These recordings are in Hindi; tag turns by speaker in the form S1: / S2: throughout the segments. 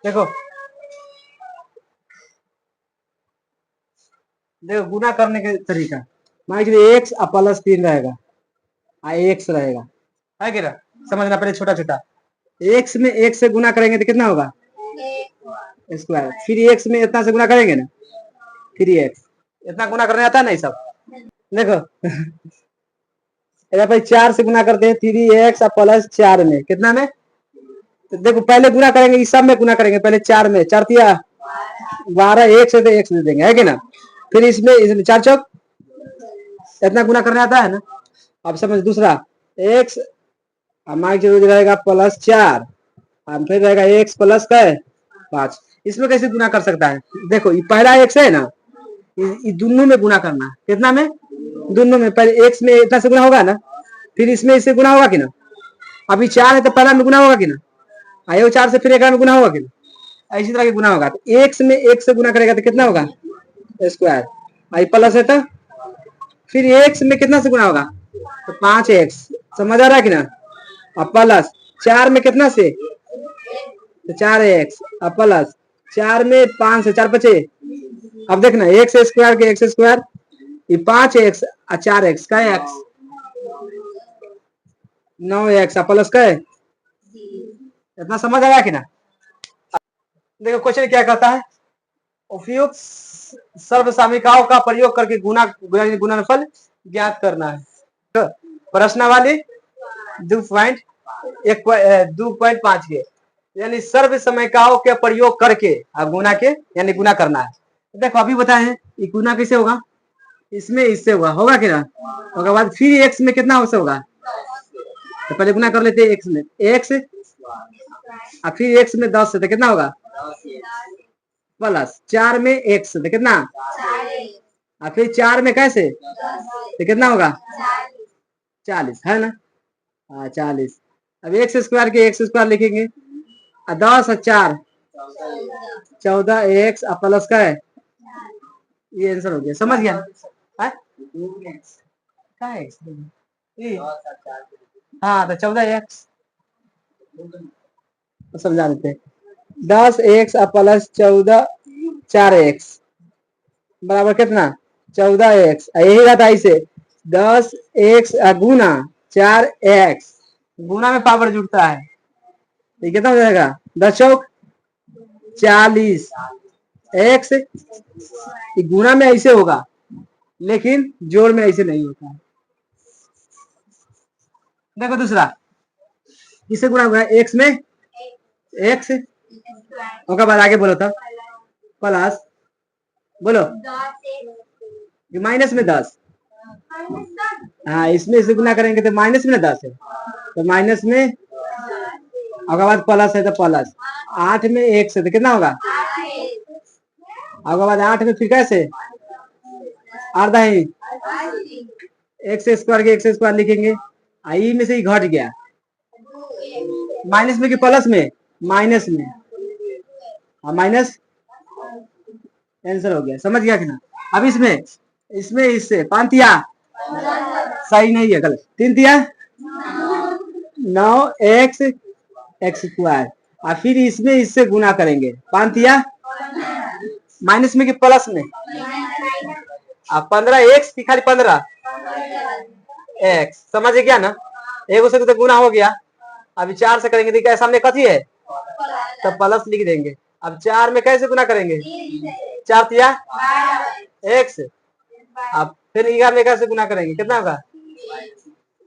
S1: देखो देखो गुना करने का तरीका। मान लीजिए एक्स प्लस 3 रहेगा, एक्स रहेगा, है कि ना। समझना पहले छोटा छोटा। एक्स में एक से गुना करेंगे तो कितना होगा स्क्वायर। फिर एक्स में इतना से गुना करेंगे ना, फिर एक्स। इतना गुना करने आता है ना ये सब। देखो भाई 4 से गुना करते हैं, 3x प्लस 4 में कितना में। तो देखो पहले गुना करेंगे, इस सब में गुना करेंगे पहले 4 में, 4 तिया 12, एक से तो एक्स दे देंगे, है कि ना। फिर इसमें 4 चौक इतना गुना करने आता है ना। अब समझ दूसरा, एक्स हमारी जरूरत रहेगा प्लस 4, और फिर रहेगा एक्स प्लस 5। इसमें कैसे गुना कर सकता है। देखो ये पहला एक्स है ना, ये दोनों में गुना करना है। कितना में, दोनों में। पहले एक्स में इतना से गुना होगा ना, फिर इसमें इससे गुना होगा कि ना। अभी 4 है तो पहला में गुना होगा कि ना, आयो 4 से फिर एक में गुना होगा कि ना। इसी तरह के गुना होगा। तो एक्स में एक से गुना करेगा तो कितना होगा स्क्वायर, आई प्लस है तो फिर एक्स में कितना से गुना होगा तो 5x। समझ आ रहा है कि ना। अब प्लस 4 में कितना से तो 4x, अब प्लस 4 में 5 से 4 बचे। अब देखना एक्स स्क्वायर के एक्स स्क्वायर, ये 5x और 4x का एक्स 9x प्लस का है। इतना समझ आया कि ना। देखो क्वेश्चन क्या कहता है, उपयुक्त सर्व सामिकाओं का प्रयोग करके गुणनफल ज्ञात करना है। तो प्रश्नावली 2.5 के यानी सर्व समीकरणों के प्रयोग करके अब गुना के यानी गुना करना है। देखो अभी बताए हैं ये गुना कैसे होगा, इसमें इससे होगा कि ना। उसके बाद फिर एक्स में कितना होगा तो पहले गुना कर लेते हैं एक्स में एक्स, और फिर एक्स में 10 से तो कितना होगा प्लस 4 में एक्स तो कितना, और फिर 4 में कैसे तो कितना होगा 40, है ना। हाँ 40। अब एक्स स्क्वायर के एक्स स्क्वायर लिखेंगे, 10 और 4 14x प्लस का है, ये आंसर हो गया। समझ गया हाँ तो 14x समझा देते। 10x प्लस 14 4x बराबर कितना 14x। यही रहता है इसे 10x गुना 4x, गुना में पावर जुड़ता है तो कितना हो जाएगा 10 चौक 40 x। गुना में ऐसे होगा लेकिन जोड़ में ऐसे नहीं होता है। देखो दूसरा, किससे गुना हुआ है x में x, उसके बाद आगे बोलो तो प्लस बोलो माइनस में 10। हाँ इसमें इसे गुना करेंगे तो माइनस में 10 है तो माइनस में, उसके बाद प्लस है तो प्लस 8 में x है तो कितना होगा, उसके बाद 8 में फिर कैसे आधा ही एक्स स्क्वायर के एक्स स्क्वायर लिखेंगे, आई में से ही घट गया माइनस में कि प्लस में, माइनस में, और माइनस आंसर हो गया। समझ गया कि ना। अब इसमें इसमें इससे 5 तिया सही नहीं है, गलत। 3 तिया 9x एक्स स्क्वायर, और फिर इसमें इससे गुना करेंगे 5 तिया माइनस में कि प्लस में, अब 15x की खाली 15 एक्स। समझ गया ना। एक से तो गुना हो गया, अभी 4 से करेंगे तो सामने कथी है तो प्लस लिख देंगे। अब 4 में कैसे गुना करेंगे 4 तिया एक्स, अब फिर 11 में कैसे गुना करेंगे कितना होगा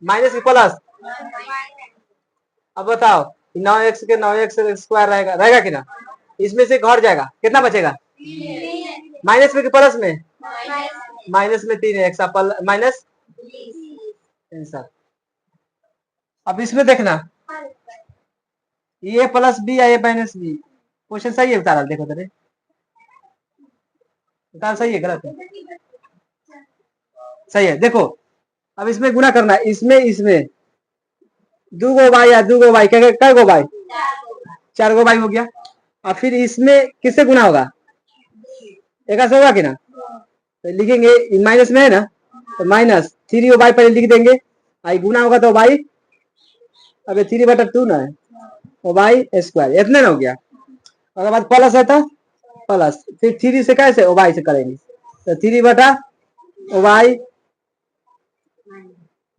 S1: माइनस की प्लस। अब बताओ 9x के 9x स्क्वायर रहेगा कि ना, इसमें से घट जाएगा कितना बचेगा माइनस में कि प्लस में, माइनस में 3x माइनस आंसर। अब इसमें देखना ये प्लस बी या ये माइनस बी, क्वेश्चन सही है बता रहा। देखो तेरे बता सही है गलत है, सही है। देखो अब इसमें गुना करना है, इसमें इसमें 2 गो बाई या 2 गो बाई कै गो बाई 4 गो बाई हो गया, और फिर इसमें किससे गुना होगा एक से होगा कि ना, तो लिखेंगे माइनस में है ना तो माइनस 3 गो बाई पहले लिख देंगे, आई गुना होगा तो बाई, अब 3/2 ना है तो बाई स्क्वायर, इतने ना हो गया। उसके बाद प्लस है तो प्लस, फिर 3 से कैसे वाई से करेंगे, तो 3 बटा वाई,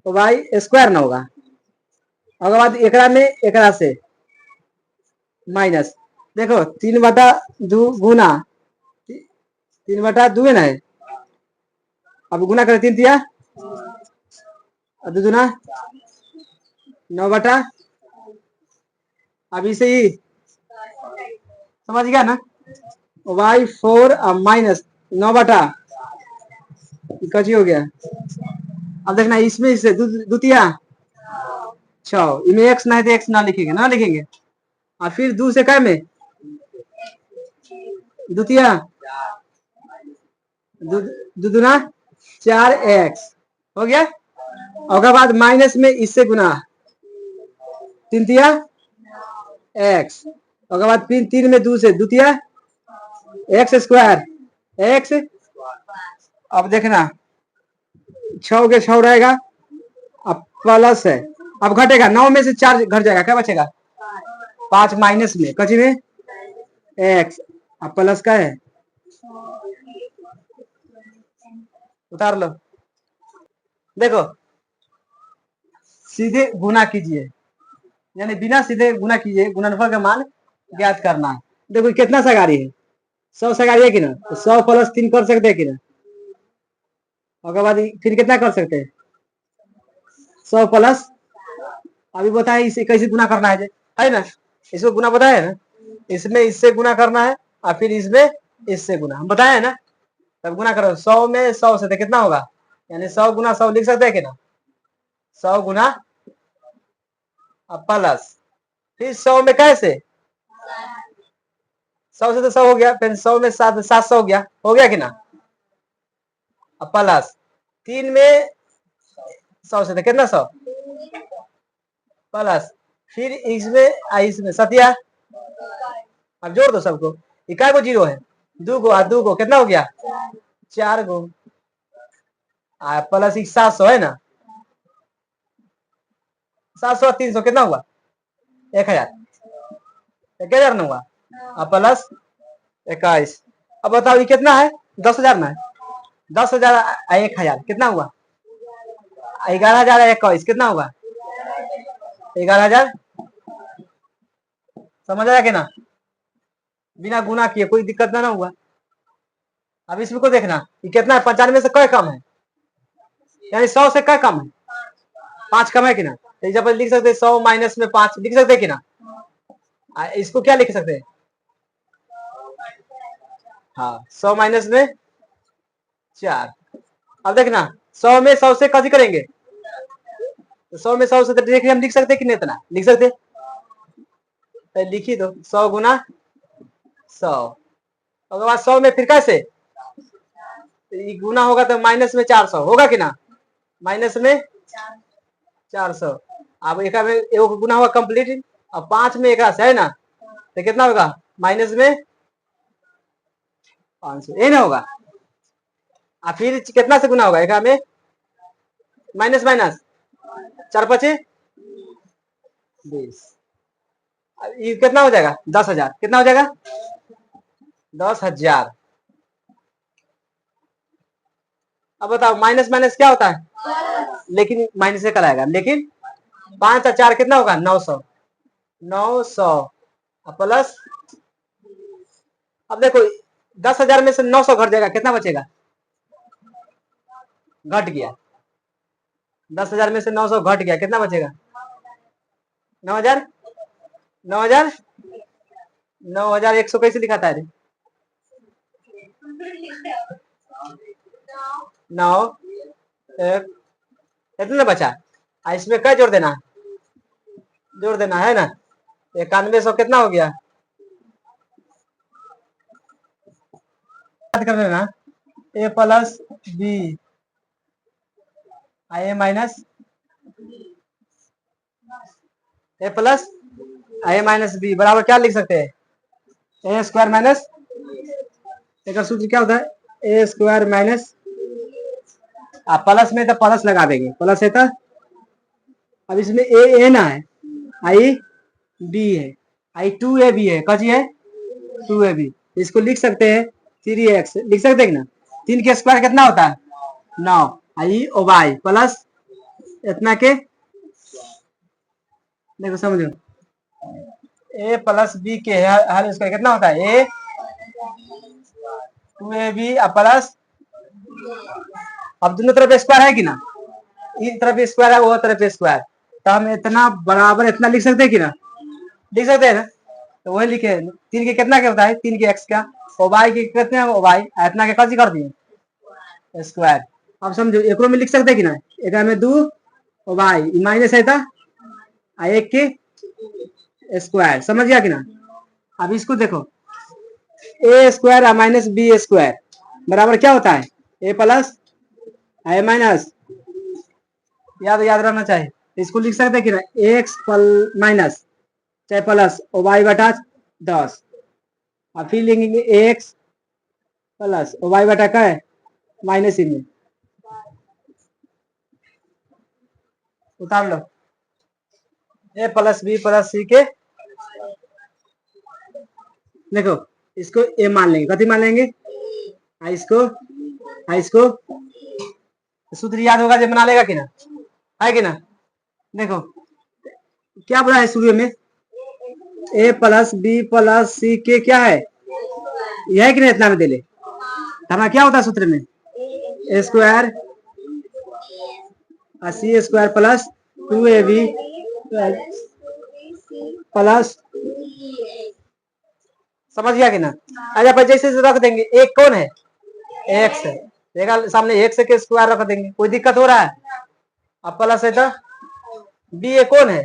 S1: वाई स्क्वायर ना होगा। उसके बाद एकरा में एकरा से माइनस, देखो 3 बटा 2 गुना 3 बटा 2 है ना, अब गुना करें 3 दिया, 2 दूना 9 बटा, अब इसे ही समझ गया ना, वाई 4 माइनस 9 बटा कची हो गया। अब देखना इसमें इससे द्वितीय 6, इनमें एक्स ना है तो एक्स ना लिखेंगे, ना लिखेंगे, और फिर 2 से क्या में द्वितीय दुना 4x हो गया। और बाद माइनस में इससे गुना 3 तिया x, और बाद फिर 3 में 2 से द्वितीय एक्स स्क्वायर एक्स। अब देखना 6 के 6 रहेगा, अब प्लस है, अब घटेगा 9 में से 4 घट जाएगा, क्या बचेगा 5 माइनस में कची में x, अब प्लस का है उतार लो। देखो सीधे गुना कीजिए, यानी बिना सीधे गुना कीजिए, गुणनफल का मान ज्ञात करना है। देखो कितना सगारी है, 100 सगारी है कि ना, तो 100 प्लस 3 कर सकते हैं कि ना, और बाद फिर कितना कर सकते हैं 100 प्लस, अभी बताए इसे कैसे गुना करना है ना, इसको गुना बताया है ना, इसमें इससे गुना करना है और फिर इसमें इससे गुना हम बताया है ना, तब गुना करो 100 में 100 से तो कितना होगा, यानी 100 गुना 100 लिख सकते हैं कि ना, 100 गुना प्लस, फिर 100 में कैसे 100 से तो 100 हो गया, फिर 100 में 700 हो गया कि ना, अब प्लस 3 में 100 से तो कितना 100 प्लस, फिर इसमें सतिया, अब जोड़ दो सबको, इकाई को 0 है, 2 गो 2 गो कितना हो गया 4 गो, प्लस 700 है ना, 700 300 कितना हुआ 1000, 1000 ना हुआ, प्लस 21। अब बताओ ये कितना है 10,000 में, 10,000 1000 कितना हुआ 11,021 कितना होगा 11,000, समझ आया कि ना, बिना गुना किए कोई दिक्कत ना हुआ। अब इसमें को देखना ये कितना है, 95 से क्या कम है, यानी 100 से क्या कम है 5 कम है कि ना, तो जब लिख सकते 100 माइनस में 5 लिख सकते कि ना, इसको क्या लिख सकते हैं, हाँ 100 माइनस में 4। अब देखना 100 में 100 से कैसे करेंगे, तो 100 में 100 से तो देखिए हम लिख सकते कि नहीं, इतना लिख सकते, तो लिखी दो 100 गुना 100, और बाद 100 में फिर कैसे गुना होगा तो माइनस में 400 होगा कि ना, माइनस में 400, अब एक में एक गुना हुआ कंप्लीट, अब 5 में एक से है ना, तो कितना होगा माइनस में 500, ये ना होगा, और फिर कितना से गुना होगा एक में माइनस माइनस 4 5 20, ये कितना हो जाएगा 10,000, कितना हो जाएगा 10,000। अब बताओ माइनस माइनस क्या होता है, लेकिन माइनस से कराएगा, लेकिन 5 और 4 कितना होगा 900, 900 प्लस, अब देखो 10,000 में से 900 घट जाएगा, कितना बचेगा घट गया, 10,000 में से 900 घट गया, कितना बचेगा 9,000, 9,000, 9,100 कैसे लिखाता है 9 1 कितना बचा, इसमें क्या जोड़ देना जोड़ देना है ना, 9100 कितना हो गया, कर देना a plus B A minus A plus A minus B बराबर क्या लिख सकते हैं ए स्क्वायर माइनस, एक सूत्र क्या होता है ए स्क्वायर माइनस, आप प्लस में तो प्लस लगा देंगे, प्लस है तो, अब इसमें ए ना है आई बी है, आई 2 ए बी है कची है 2ab। इसको लिख सकते हैं 3x, लिख सकते हैं ना। 3 के स्क्वायर कितना होता है 9, आई ओ वाई प्लस इतना के, देखो समझो, a प्लस बी के हर स्क्वायर कितना होता है a 2ab प्लस, अब दोनों तरफ स्क्वायर है कि ना, इन तरफ स्क्वायर है वो तरफ स्क्वायर, तो हम इतना बराबर इतना लिख सकते हैं कि ना, लिख सकते हैं ना। तो वही लिखे 3 के कितना क्या होता है 3 के x का, और y के कितने हैं y इतना के कैसे कर दिए स्क्वायर। अब समझो एक में लिख सकते हैं कि ना, एक में 2 और y माइनस है था एक के स्क्वायर, समझ गया कि ना। अब इसको देखो ए स्क्वायर माइनस बी स्क्वायर बराबर क्या होता है ए प्लस आई माइनस, याद याद रहना चाहिए। इसको लिख सकते हैं कि ना एक्स माइनस चाहे प्लस और वाई बटा 10, और फिर लिखेंगे एक्स प्लस और वाई बटा क्या है माइनस में, उतार लो ए प्लस बी प्लस सी के, देखो इसको ए मान लेंगे, कथी मान लेंगे इसको सूत्र याद होगा जब बना लेगा कि ना, है कि ना। देखो क्या बोला है शुरू में ए प्लस बी प्लस सी के क्या है, यह है कि नहीं, इतना में दे ले, हमारा क्या होता है सूत्र में ए स्क्वायर सी स्क्वायर प्लस 2ab प्लस, समझ गया कि ना। अच्छा पर जैसे रख देंगे एक कौन है एक्स है, देखा सामने एक्स के स्क्वायर रख देंगे, कोई दिक्कत हो रहा है। अब प्लस है तो बी ए कौन है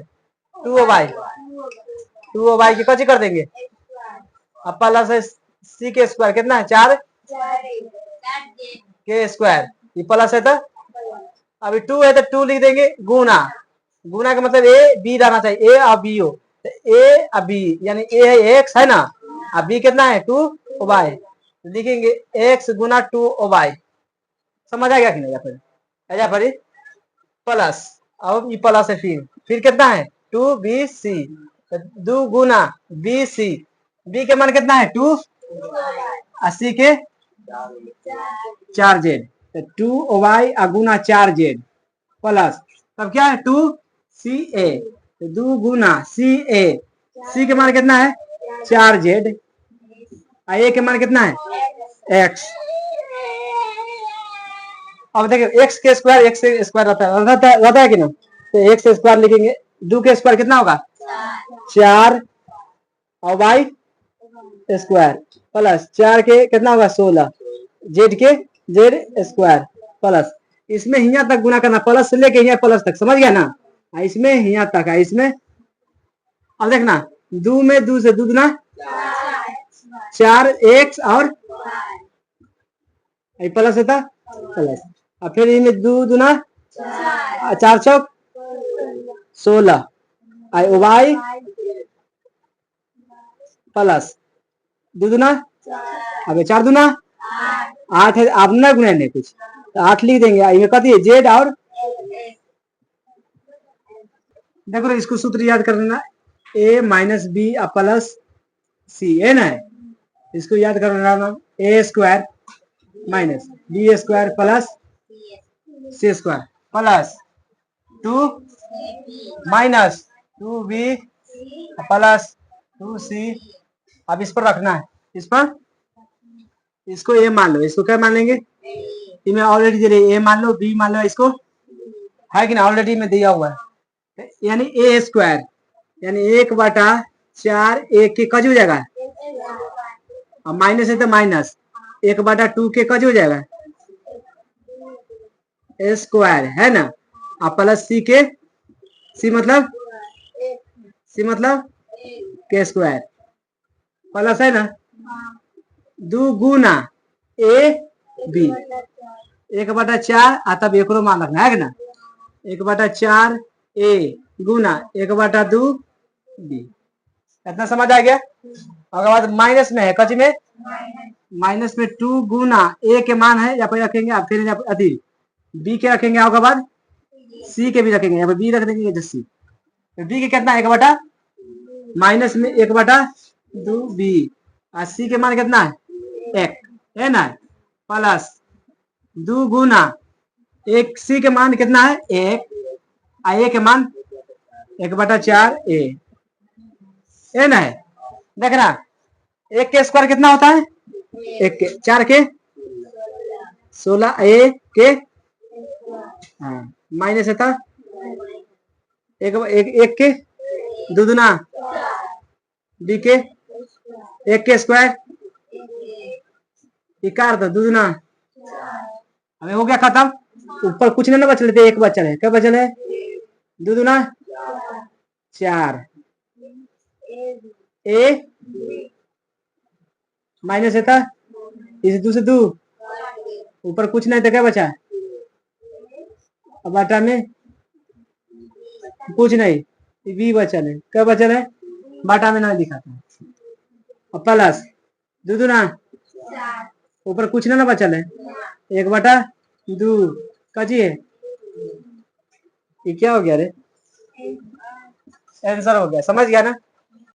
S1: 2 की कची कर देंगे, अब प्लस है सी के स्क्वायर कितना है 4 के स्क्वायर, ये प्लस है तो अभी 2 है तो 2 लिख देंगे गुना, गुना का मतलब ए बी रहना चाहिए, ए और बी हो, तो ए और बी यानी ए है एक्स है ना, अब बी कितना है 2 वाई, लिखेंगे एक्स गुना 2 वाई, समझ आ गया कि नहीं। फिर ऐसा फिर प्लस, अब ये प्लस है फिर कितना है 2bc, 2 गुना bc, b के मान कितना है 2 80 के 4z, 2y गुना 4z प्लस, तब क्या है 2ca, 2 गुना ca, c के मान कितना है 4z, a के मान कितना है x। अब देखिए x के स्क्वायर x से स्क्वायर रहता है कि ना, तो x स्क्वायर लिखेंगे, 2 के स्क्वायर कितना होगा 4 और y स्क्वायर प्लस 4 के कितना होगा 16, z के z स्क्वायर प्लस, इसमें यहाँ तक गुना करना, प्लस से लेके यहाँ प्लस तक, समझ गया ना, इसमें यहाँ तक है इसमें। अब देखना 2 में 2 से 2 गुना 4 एक्स और प्लस होता प्लस, और फिर इनमें 2 दुना 4 चौक 16 वाई प्लस 2 दुना, अब 4 दुना 8 है, आप ना गुना नहीं कुछ तो 8 लिख देंगे, इनमें कथी है जेड, और देखो इसको सूत्र याद करना A minus B plus C है ना, इसको याद करना A square minus B square plus C square plus 2 minus 2b plus 2c। अब इस पर रखना है, इस पर इसको ए मान लो, इसको क्या मान लेंगे, इनमें ऑलरेडी दे रही ए मान लो बी मान लो, इसको है कि ना ऑलरेडी में दिया हुआ है, यानी ए स्क्वायर यानी 1/4 एक के कज हो जाएगा, अब माइनस है तो माइनस 1/2 के कज हो जाएगा स्क्वायर है ना, अब प्लस सी के, सी मतलब के स्क्वायर प्लस है ना 2 गुना ए बी 1/4, तब एक मान रखना है ना 1/4 ए गुना 1/2 बी, इतना समझ आ गया। उसके बाद माइनस में है कच में, माइनस में 2 गुना ए के मान है, या फिर रखेंगे आप फिर अभी बी के रखेंगे, उसके बाद सी के भी रखेंगे, यहाँ पर बी रख देंगे इधर सी, तो बी के कितना 1 बटा माइनस में 1/2 बी 80 के मान कितना है 1 है ना, प्लस 2 गुना 1 का मान कितना है 1, ए के मान 1/4 ए है ना, देख रहा 1 के स्क्वायर कितना होता है 1 के 4 के 16 ए के हाँ माइनस था एक के 2 दूना बी के 1 के स्क्वायर इकार था 2 दूना, हमें हो गया खत्म। ऊपर कुछ नहीं ना बच लेते, एक बचल है, क्या बचल है 2 दूना 4 ए माइनस था इस 2 से 2 ऊपर कुछ नहीं था, क्या बचा अब आटा में कुछ नहीं बी बचल है, क्या बचल है बाटा में ना दिखाता अब प्लस 2 दूना ऊपर कुछ ना बचल है 1/2 कजी है, ये क्या हो गया रे आंसर हो गया, समझ गया ना।